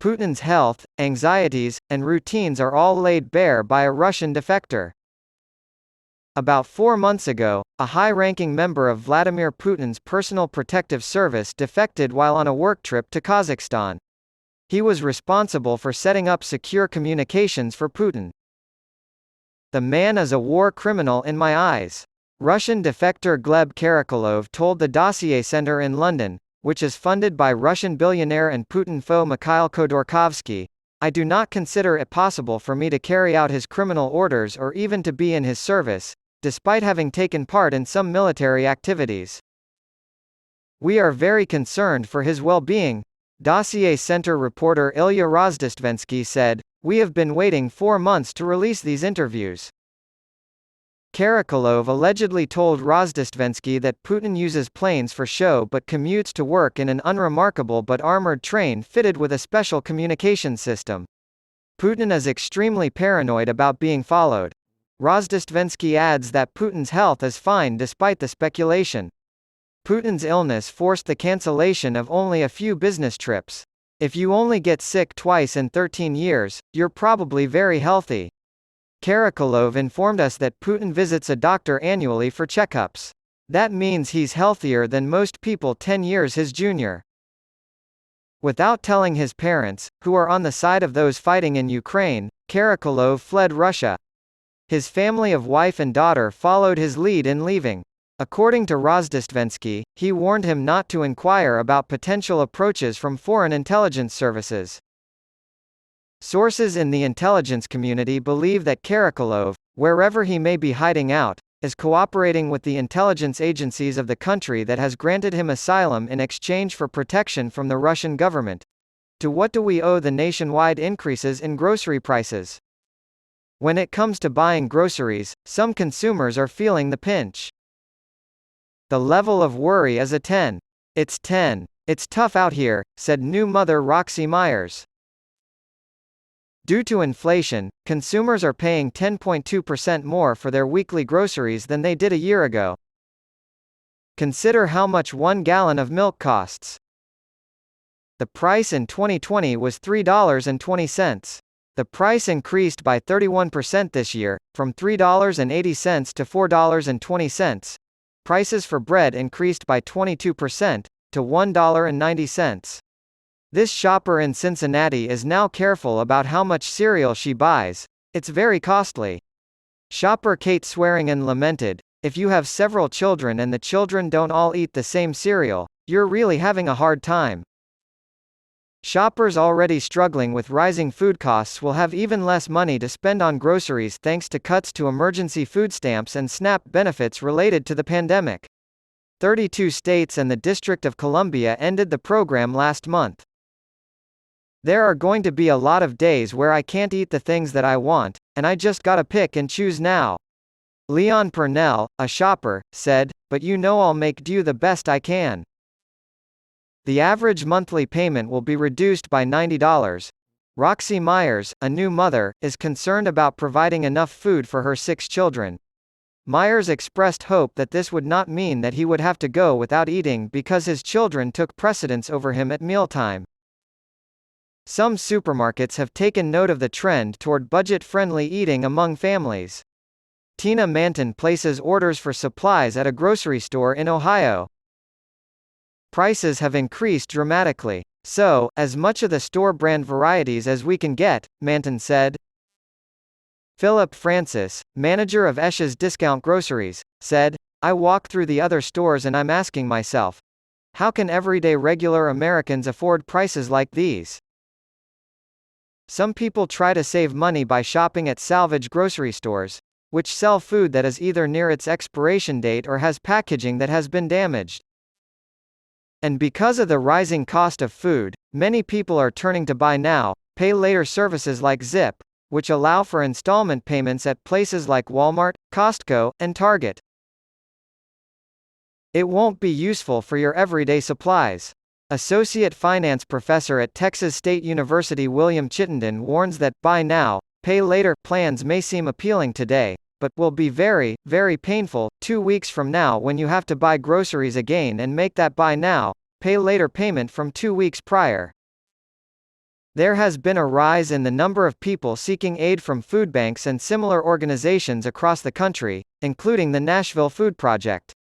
Putin's health, anxieties, and routines are all laid bare by a Russian defector. About 4 months ago, a high-ranking member of Vladimir Putin's personal protective service defected while on a work trip to Kazakhstan. He was responsible for setting up secure communications for Putin. "The man is a war criminal in my eyes," Russian defector Gleb Karakulov told the Dossier Center in London, which is funded by Russian billionaire and Putin foe Mikhail Khodorkovsky. "I do not consider it possible for me to carry out his criminal orders or even to be in his service, despite having taken part in some military activities. We are very concerned for his well-being," Dossier Center reporter Ilya Rozdestvensky said. "We have been waiting 4 months to release these interviews." Karakulov allegedly told Rozdestvensky that Putin uses planes for show but commutes to work in an unremarkable but armored train fitted with a special communication system. "Putin is extremely paranoid about being followed." Rozdestvensky adds that Putin's health is fine despite the speculation. Putin's illness forced the cancellation of only a few business trips. "If you only get sick twice in 13 years, you're probably very healthy." Karakulov informed us that Putin visits a doctor annually for checkups. That means he's healthier than most people 10 years his junior. Without telling his parents, who are on the side of those fighting in Ukraine, Karakulov fled Russia. His family of wife and daughter followed his lead in leaving. According to Rozdestvensky, he warned him not to inquire about potential approaches from foreign intelligence services. Sources in the intelligence community believe that Karakulov, wherever he may be hiding out, is cooperating with the intelligence agencies of the country that has granted him asylum in exchange for protection from the Russian government. To what do we owe the nationwide increases in grocery prices? When it comes to buying groceries, some consumers are feeling the pinch. The level of worry is a 10. It's 10. It's tough out here, said new mother Roxy Myers. Due to inflation, consumers are paying 10.2% more for their weekly groceries than they did a year ago. Consider how much 1 gallon of milk costs. The price in 2020 was $3.20. The price increased by 31% this year, from $3.80 to $4.20. Prices for bread increased by 22%, to $1.90. This shopper in Cincinnati is now careful about how much cereal she buys. It's very costly. Shopper Kate Swearingen lamented, "If you have several children and the children don't all eat the same cereal, you're really having a hard time." Shoppers already struggling with rising food costs will have even less money to spend on groceries thanks to cuts to emergency food stamps and SNAP benefits related to the pandemic. 32 states and the District of Columbia ended the program last month. "There are going to be a lot of days where I can't eat the things that I want, and I just gotta pick and choose now," Leon Purnell, a shopper, said, "but you know I'll make do the best I can." The average monthly payment will be reduced by $90. Roxy Myers, a new mother, is concerned about providing enough food for her 6 children. Myers expressed hope that this would not mean that he would have to go without eating because his children took precedence over him at mealtime. Some supermarkets have taken note of the trend toward budget-friendly eating among families. Tina Manton places orders for supplies at a grocery store in Ohio. "Prices have increased dramatically. So, as much of the store brand varieties as we can get," Manton said. Philip Francis, manager of Esha's Discount Groceries, said, "I walk through the other stores and I'm asking myself, how can everyday regular Americans afford prices like these?" Some people try to save money by shopping at salvage grocery stores, which sell food that is either near its expiration date or has packaging that has been damaged. And because of the rising cost of food, many people are turning to buy now, pay later services like Zip, which allow for installment payments at places like Walmart, Costco, and Target. It won't be useful for your everyday supplies. Associate finance professor at Texas State University William Chittenden warns that buy now, pay later plans may seem appealing today, but will be very, very painful 2 weeks from now when you have to buy groceries again and make that buy now, pay later payment from 2 weeks prior. There has been a rise in the number of people seeking aid from food banks and similar organizations across the country, including the Nashville Food Project.